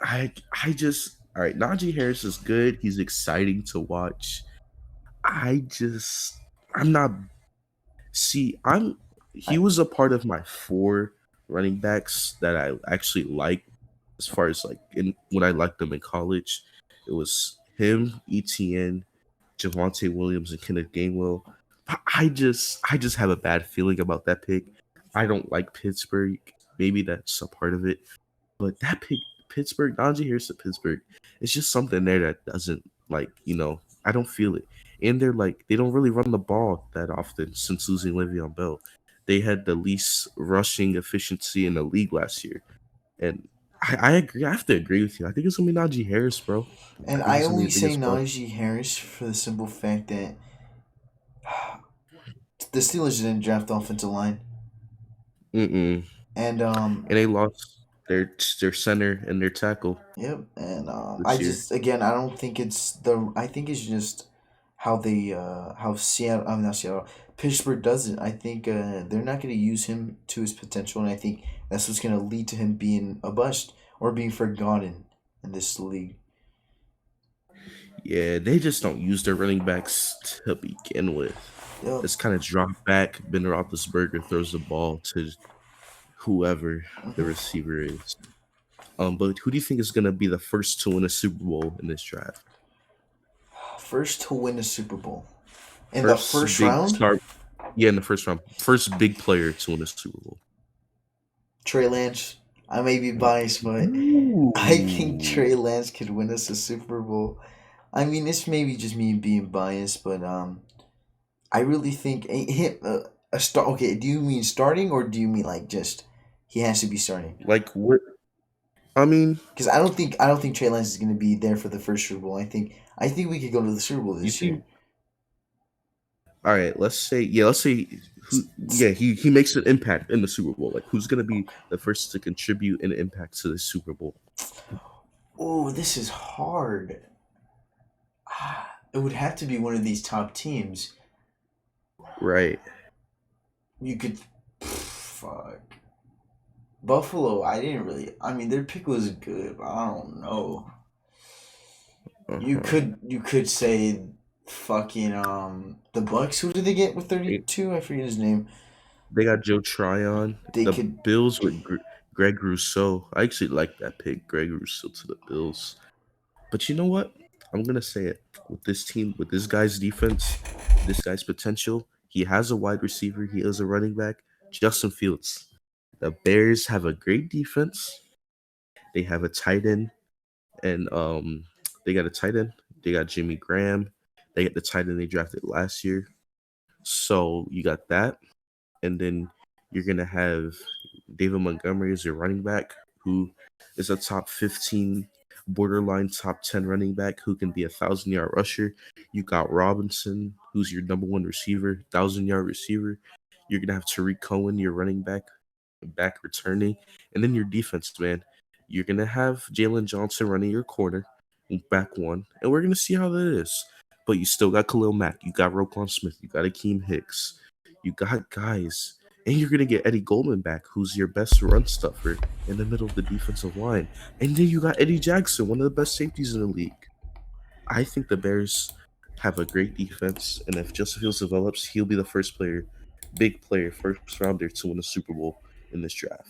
I just all right. Najee Harris is good. He's exciting to watch. I just I'm not see I'm he I, was a part of my four running backs that I actually like as far as like in when I liked them in college. It was him, ETN, Javante Williams, and Kenneth Gainwell. I just have a bad feeling about that pick. I don't like Pittsburgh. Maybe that's a part of it. But that pick, Pittsburgh, Najee Harris to Pittsburgh, it's just something there that doesn't I don't feel it. And they're like, they don't really run the ball that often since losing Le'Veon Bell. They had the least rushing efficiency in the league last year. And I agree. I have to agree with you. I think it's gonna be Najee Harris, bro. I and think I it's gonna be only the say biggest bust. Najee Harris for the simple fact that the Steelers didn't draft offensive line, Mm-mm. and And they lost their center and their tackle yep, and I this year. just again I don't think it's the I think it's just how they how Seattle I mean not Seattle Pittsburgh does it. I think they're not going to use him to his potential, and I think that's what's going to lead to him being a bust or being forgotten in this league. Yeah, they just don't use their running backs to begin with. Yep. It's kind of drop back. Ben Roethlisberger throws the ball to whoever the Hmm. receiver is. But who do you think is gonna be the first to win a Super Bowl in this draft? First to win the Super Bowl in the First first big round, start. Yeah, in the first round. First big player to win a Super Bowl. Trey Lance. I may be biased, but I think Ooh. Trey Lance could win us a Super Bowl. I mean, this may be just me being biased, but I really think him a start. Okay, do you mean starting or do you mean like just he has to be starting? Like what? I mean, Because I don't think Trey Lance is going to be there for the first Super Bowl. I think we could go to the Super Bowl you this year. think? All right, let's say who? Yeah, he makes an impact in the Super Bowl. Like who's gonna be the first to contribute an impact to the Super Bowl? Oh, this is hard. It would have to be one of these top teams. Right. You could, fuck. Buffalo. I didn't really. I mean, their pick was good, but I don't know. Uh huh. You could say, fucking the Bucks. Who did they get with They, 32? I forget his name. they got Joe Tryon. They The could. Bills with Greg Rousseau. I actually like that pick, Greg Rousseau to the Bills. But you know what? I'm gonna say it with this team, with this guy's defense, this guy's potential. He has a wide receiver. He has a running back. Justin Fields. The Bears have a great defense. They have a tight end, and they got a tight end. They got Jimmy Graham. They got the tight end they drafted last year. So you got that, and then you're gonna have David Montgomery as your running back, who is a top 15, borderline top 10 running back who can be 1,000 yard rusher. You got Robinson, who's your number one receiver, 1,000 yard receiver. You're gonna have Tariq Cohen, your running back returning, and then your defense, man. You're gonna have Jalen Johnson running your corner, back one, and we're gonna see how that is. But you still got Khalil Mack, you got Roquan Smith, you got Akeem Hicks, you got guys, and you're gonna get Eddie Goldman back, who's your best run stuffer in the middle of the defensive line, and then you got Eddie Jackson, one of the best safeties in the league. I think the Bears have a great defense, and if Justin Fields develops, he'll be the first player, big player, first rounder to win a Super Bowl in this draft.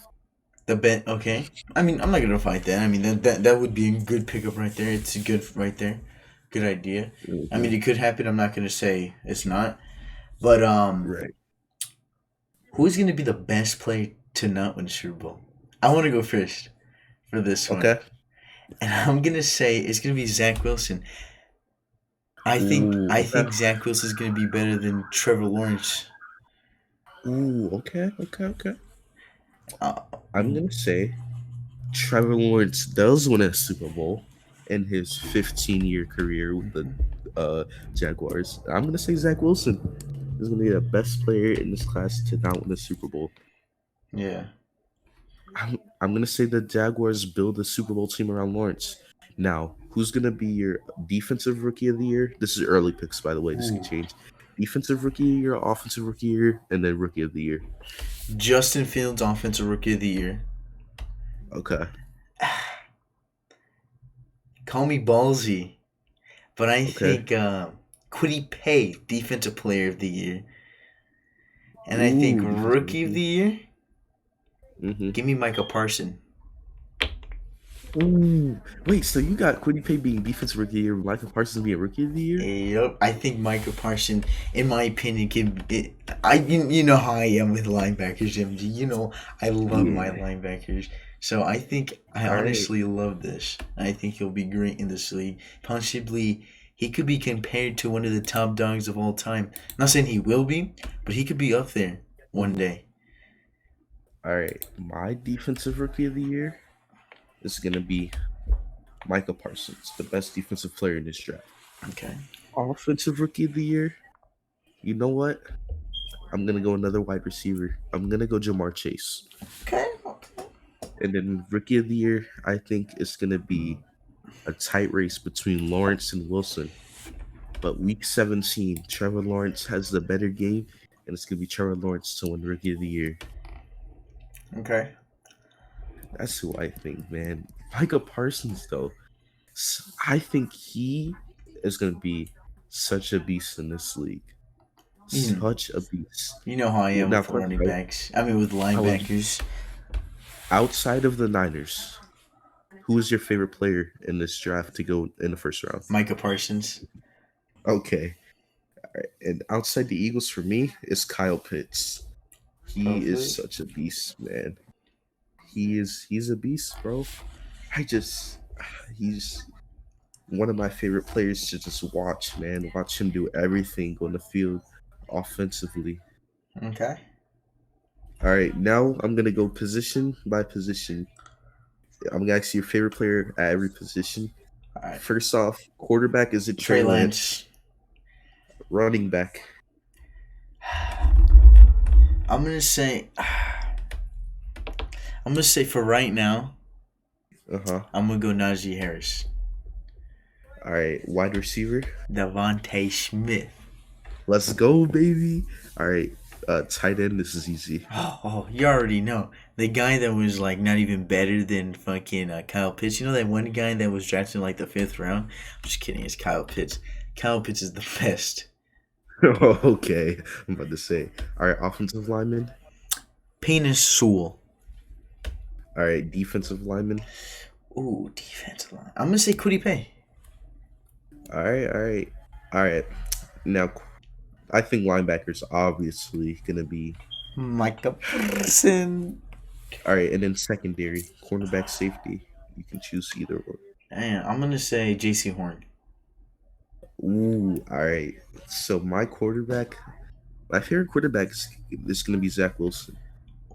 The bet, okay. I mean, I'm not gonna fight that. I mean, that would be a good pickup right there. It's good right there. Good idea. I Hmm. mean, it could happen. I'm not gonna say it's not. But Right. who's gonna be the best player to not win the Super Bowl? I want to go first for this one, Okay. and I'm gonna say it's gonna be Zach Wilson. I think Ooh. I Okay. think Zach Wilson is gonna be better than Trevor Lawrence. Ooh. Okay. Okay. Okay. Uh, I'm gonna say Trevor Lawrence does win a Super Bowl in his 15-year career with the uh, Jaguars. I'm gonna say Zach Wilson is gonna be the best player in this class to not win a Super Bowl. yeah. I'm gonna say the Jaguars build a Super Bowl team around Lawrence. Now, who's gonna be your defensive rookie of the year? This is early picks, by the way. This could Ooh. change. Defensive rookie of the year, offensive rookie of the year, and then rookie of the year. Justin Fields, Offensive Rookie of the Year. Okay. Call me ballsy, but I Okay. think Quiddy Pay, Defensive Player of the Year. And I think Ooh, defensive Rookie of rookie. the Year, Mm-hmm. give me Micah Parson. Ooh. Wait, so you got Quiddy Pay being defensive rookie of the year, Michael Parsons being rookie of the year? Yep, I think Micah Parson, in my opinion, can. You know how I am with linebackers, MG. You know I love my Yeah. linebackers. So I All right. honestly love this. I think he'll be great in this league. Possibly, he could be compared to one of the top dogs of all time. Not saying he will be, but he could be up there one Mhm. day. All right. My defensive rookie of the year is gonna be Micah Parsons, the best defensive player in this draft. Okay. Offensive rookie of the year. You know what? I'm gonna go another wide receiver. I'm gonna go Jamar Chase. Okay. And then rookie of the year, I think it's gonna be a tight race between Lawrence and Wilson. But week 17, Trevor Lawrence has the better game, and it's gonna be Trevor Lawrence to win rookie of the year. Okay. That's who I think, man. Micah Parsons, though, I think he is gonna be such a beast in this league. You, Such a beast. you know how I Well, am now, with question, running right? backs. I mean, with I was linebackers. outside of the Niners. Who is your favorite player in this draft to go in the first round? Micah Parsons. Okay. All right. And outside the Eagles for me is Kyle Pitts. He is Hopefully. such a beast, man. He's a beast, bro. I just he's one of my favorite players to just watch, man. Watch him do everything on the field offensively. Okay. All right, now I'm gonna go position by position. I'm gonna ask you your favorite player at every position. All right. First off, quarterback is it Trey Trey Lance? Lance. Running back, I'm gonna say. I'm gonna say for right now, uh huh. I'm gonna go Najee Harris. All right, wide receiver. Devontae Smith. Let's go, baby. All right, tight end. This is easy. Oh, you already know the guy that was like not even better than fucking Kyle Pitts. You know that one guy that was drafted in like the fifth round. I'm just kidding. It's Kyle Pitts. Kyle Pitts is the best. Okay, I'm about to say. All right, offensive lineman. Penis Sewell. All right, defensive lineman. Ooh, defensive line. I'm gonna say Quiddy Pay. All right, all right, all right. Now, I think linebackers obviously gonna be Micah Parsons. all right, and then secondary, cornerback, safety. You can choose either or. And I'm gonna say J.C. Horn. Ooh, all right. So my favorite quarterback is gonna be Zach Wilson.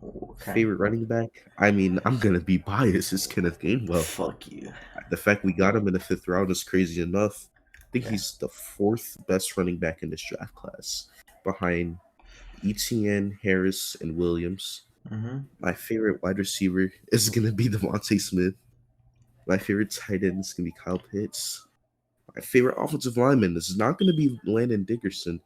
Okay. Favorite running back? I mean, I'm gonna be biased. It's Kenneth Gainwell. Fuck you. The fact we got him in the fifth round is crazy enough. I think Okay. he's the fourth best running back in this draft class, behind ETN, Harris, and Williams. Mm-hmm. My favorite wide receiver is gonna be Devontae Smith. My favorite tight end is gonna be Kyle Pitts. My favorite offensive lineman is not gonna be Landon Dickerson.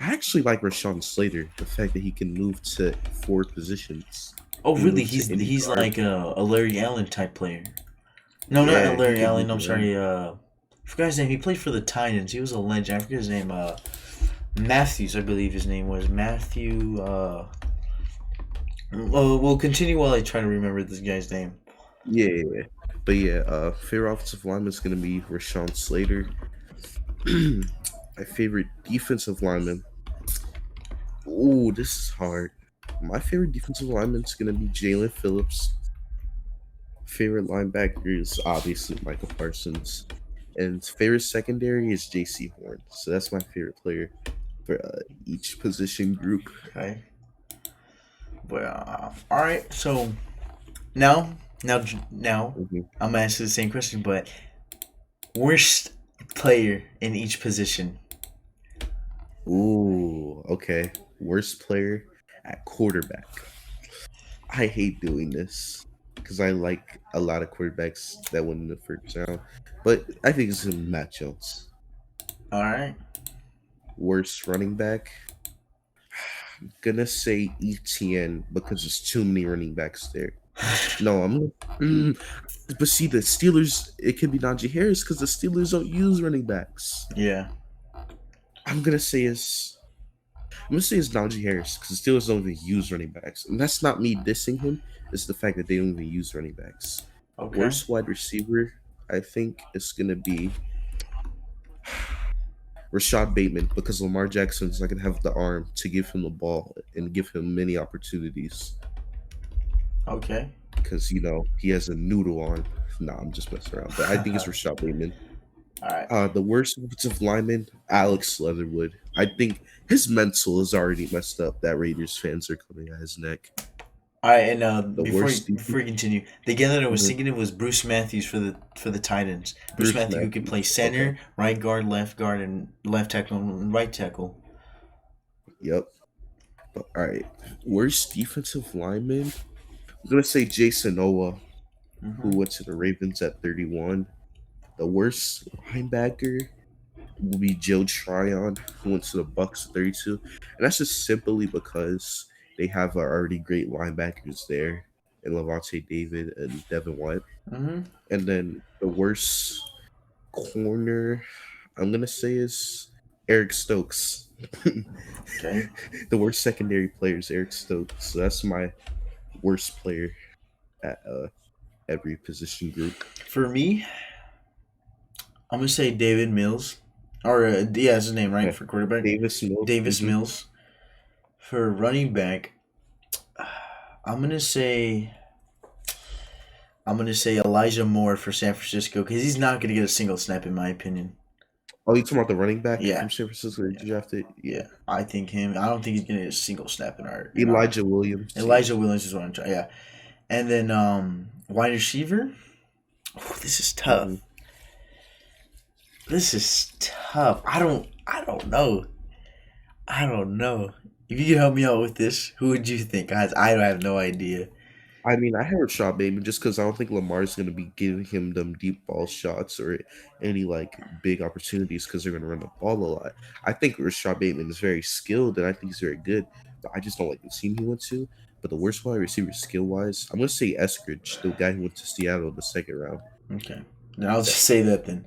I actually like Rashawn Slater. The fact that he can move to four positions. Oh, He can really? move to He's any he's guard. like a Larry Allen type player. No, not a Yeah, he Larry can Allen. move I'm around. sorry. I forgot his name. He played for the Titans. He was a legend. I forget his name. Matthews, I believe his name was Matthew. We'll continue while I try to remember this guy's name. Yeah, yeah, yeah. But yeah, favorite offensive lineman is gonna be Rashawn Slater. My favorite defensive lineman. Ooh, this is hard. My favorite defensive lineman is gonna be Jalen Phillips. Favorite linebacker is obviously Michael Parsons, and favorite secondary is J.C. Horn. So that's my favorite player for each position group. Okay. But all right. So now, now, Mhm. I'm gonna ask you the same question, but worst player in each position. Ooh, okay. Worst player at quarterback. I hate doing this because I like a lot of quarterbacks that went in the first round, but I think it's Matt Jones. All right. Worst running back. Gonna say ETN because there's too many running backs there. No, but see the Steelers. It could be Najee Harris because the Steelers don't use running backs. Yeah. I'm gonna say it's I'm gonna say it's Najee Harris because the Steelers don't even use running backs, and that's not me dissing him. It's the fact that they don't even use running backs. Okay. Worst wide receiver, I think, is gonna be Rashad Bateman because Lamar Jackson's not gonna have the arm to give him the ball and give him many opportunities Okay. because he has a noodle on. Nah, I'm just messing around, but I think it's Rashad Bateman. All right. The worst offensive lineman, Alex Leatherwood. I think his mental is already messed up. That Raiders fans are coming at his neck. All right, and The before worst you, defense, before you continue, the guy that I was mhm, thinking of was Bruce Matthews for the Titans. Bruce Bruce Matthews, who could play Matthews. Okay. center, right guard, and left tackle and right tackle. Yep. But all right. Worst defensive lineman. I'm gonna say Jason Owa, who Mm-hmm. went to the Ravens at 31. The worst linebacker will be Joe Tryon, who went to the Bucks at 32, and that's just simply because they have already great linebackers there, and Levante David and Devin White. Mm-hmm. And then the worst corner, I'm gonna say is Eric Stokes. Okay. The worst secondary player is Eric Stokes. So that's my worst player at every position group. For me, I'm gonna say David Mills, or yeah, that's his name, right, Okay. for quarterback. Davis Mills. Davis Mills. For running back, I'm gonna say I'm gonna say Elijah Moore for San Francisco because he's not gonna get a single snap in my opinion. Oh, you talking about the running back Yeah, from San Francisco that you drafted? yeah. Yeah. I think him. I don't think he's gonna get a single snap in our Elijah Williams. Yeah. Elijah Williams is what I'm trying. Yeah, and then wide receiver. Oh, this is Hmm. tough. This is tough. I don't know. I don't know. If you could help me out with this, who would you think? Guys, I have no idea. I mean, I have Rashad Bateman just because I don't think Lamar's going to be giving him them deep ball shots or any like big opportunities because they're going to run the ball a lot. I think Rashad Bateman is very skilled and I think he's very good, but I just don't like the team he went to. But the worst wide receiver skill wise, I'm going to say Eskridge, the guy who went to Seattle in the second round. Okay, then I'll just say that then.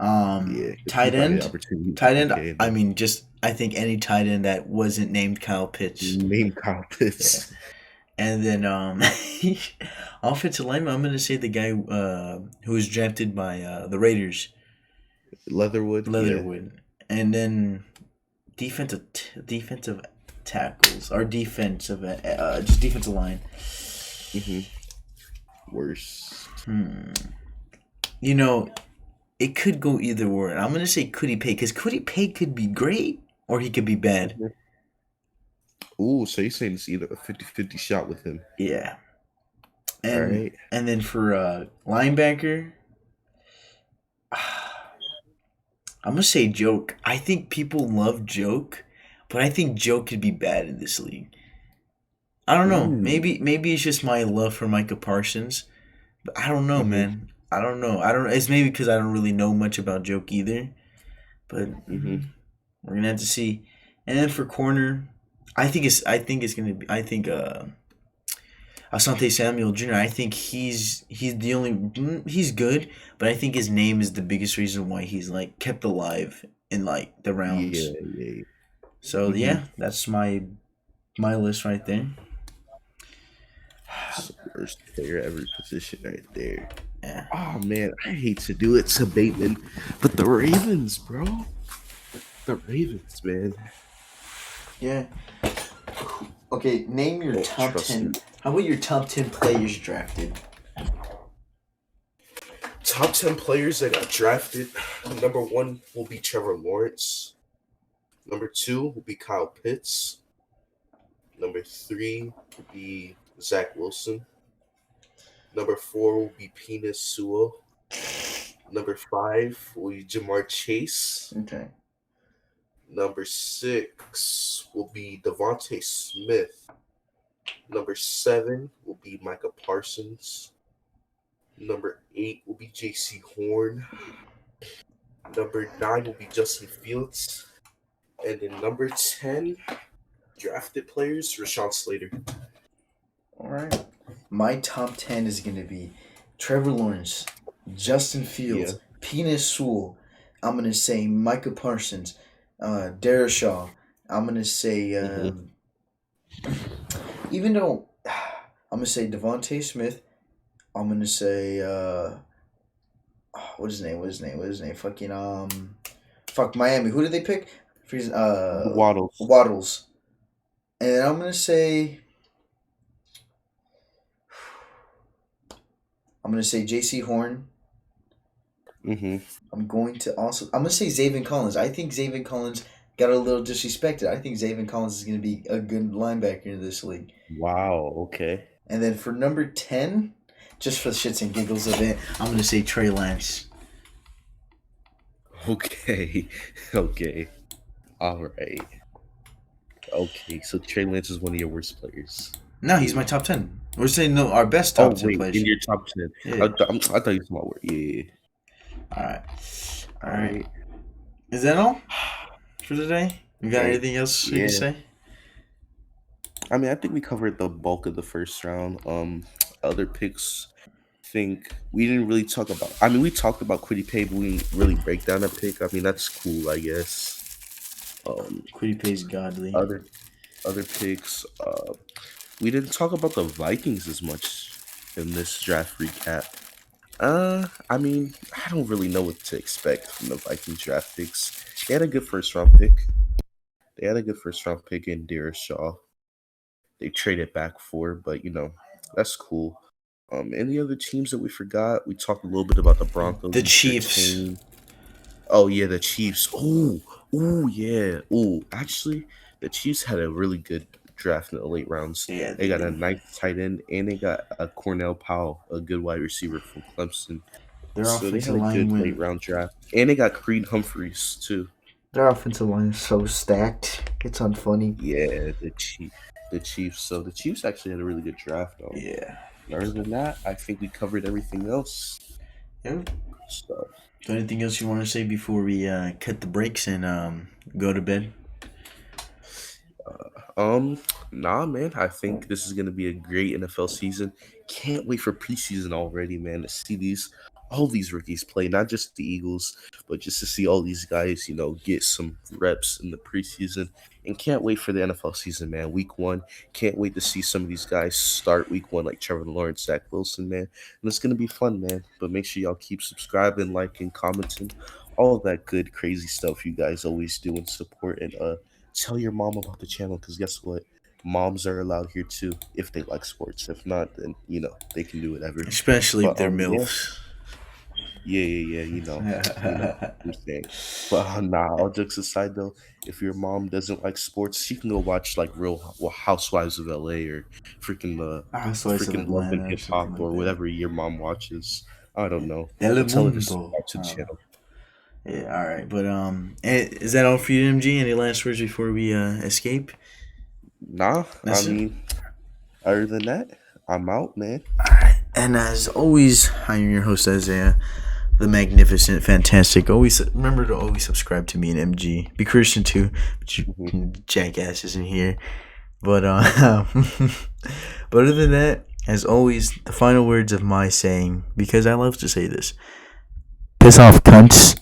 Yeah, 'cause he Tight probably had the end. opportunity with Tight end. DK and I them. mean, just I think any tight end that wasn't named Kyle Pitts. Name Kyle Yeah. Pitts. And then offensive lineman, I'm gonna say the guy who was drafted by the Raiders, Leatherwood, yeah. Leatherwood. And then defensive tackles or defensive just defensive line. Hmm. Worst. Hmm. You know, it could go either way. I'm gonna say Cootie Pay because Cootie Pay could be great or he could be bad. Mhm. Ooh, so you're saying it's either a 50-50 shot with him. Yeah. All And right. then for linebacker, I'm gonna say Joke. I think people love Joke, but I think Joe could be bad in this league. I don't know. Ooh. Maybe it's just my love for Micah Parsons, but I don't know, Mm-hmm. man. I don't know. I don't. It's maybe because I don't really know much about Joke either. But Mm-hmm. we're gonna have to see. And then for corner, I think it's gonna be. I think Asante Samuel Jr. I think he's the only he's good, but I think his name is the biggest reason why he's like kept alive in like the rounds. Yeah, yeah. So Mm-hmm. yeah, that's my list right there. It's the worst player every position right there. Yeah, Oh man, I hate to do it to Bateman, but the Ravens, bro. The Ravens, man. yeah. Okay, name your Don't top trust me. 10. How about your top 10 players drafted? Top 10 players that got drafted. Number one will be Trevor Lawrence. Number two will be Kyle Pitts. Number three will be Zach Wilson. Number four will be Penis Sewell. Number five will be Jamar Chase. Okay. Number six will be Devontae Smith. Number seven will be Micah Parsons. Number eight will be JC Horn. Number nine will be Justin Fields. And then number 10, drafted players, Rashawn Slater. All right. My top 10 is going to be Trevor Lawrence, Justin Yeah. Fields, Penis Sewell. I'm going to say Micah Parsons, Dara Shaw. I'm going to say, Mm-hmm. even though I'm going to say Devontae Smith, I'm going to say, what is his name? What is his name? What is his name? Fucking, fuck Miami. Who did they pick? Waddles. Waddles. And I'm going to say, J.C. Horn. Mm-hmm. I'm gonna say Zaven Collins. I think Zaven Collins got a little disrespected. I think Zaven Collins is gonna be a good linebacker in this league. Wow, okay. And then for number 10, just for the shits and giggles of it, I'm gonna say Trey Lance. Okay. Okay. All right. Okay, so Trey Lance is one of your worst players. No, he's my top 10. We're saying no, our best Oh, top 10 wait, players. in your top 10. Yeah. I thought you were talking about word. Yeah. All right. All All right. right. Is that all for today? You got Right. anything else you Yeah. can say? I mean, I think we covered the bulk of the first round. Other picks, think we didn't really talk about. I mean, we talked about Quiddy Pay, but we didn't really break down a pick. I mean, that's cool, I guess. Quiddy Pay's godly. Other picks. We didn't talk about the Vikings as much in this draft recap. I mean, I don't really know what to expect from the Vikings draft picks. They had a good first round pick. They had a good first round pick in Dara Shaw. They traded back for, but that's cool. Any other teams that we forgot? We talked a little bit about the Broncos. The and Chiefs. 13. Oh yeah, the Chiefs. Oh yeah. Oh, actually, the Chiefs had a really good draft in the late rounds. Yeah, They got a nice tight end, and they got a Cornell Powell, a good wide receiver from Clemson. Their So they had offensive a line good late went. round draft, and they got Creed Humphreys too. Their offensive line is so stacked. It's unfunny. Yeah, the Chiefs. So the Chiefs actually had a really good draft. Yeah. Other than that, I think we covered everything else. Yeah. So, Is there anything else you want to say before we cut the brakes and go to bed? nah, man. I think this is gonna be a great NFL season. Can't wait for preseason already, man. To see all these rookies play, not just the Eagles, but just to see all these guys, get some reps in the preseason. And can't wait for the NFL season, man. Week 1, can't wait to see some of these guys start week 1, like Trevor Lawrence, Zach Wilson, man. And it's gonna be fun, man. But make sure y'all keep subscribing, liking, commenting, all of that good, crazy stuff you guys always do and support. And tell your mom about the channel, because guess what? Moms are allowed here too if they like sports. If not, then they can do whatever. Especially if But they're yeah, MILFs. yeah, I'm saying. But nah, all jokes aside though, if your mom doesn't like sports, she can go watch like Real Housewives of LA or freaking Housewives of Love and Atlanta or Hip something Hop like or that. whatever your mom watches. I don't know, but tell her to Telemundo. subscribe to the channel. Yeah, all right, but is that all for you, MG? Any last words before we escape? Nah, I That's it. mean, other than that, I'm out, man. All right, and as always, I am your host Isaiah, the magnificent, fantastic. Always remember to always subscribe to me and MG. Be Christian too, but you Hmm. jackasses in here. But but other than that, as always, the final words of my saying, because I love to say this. Piss off, cunts.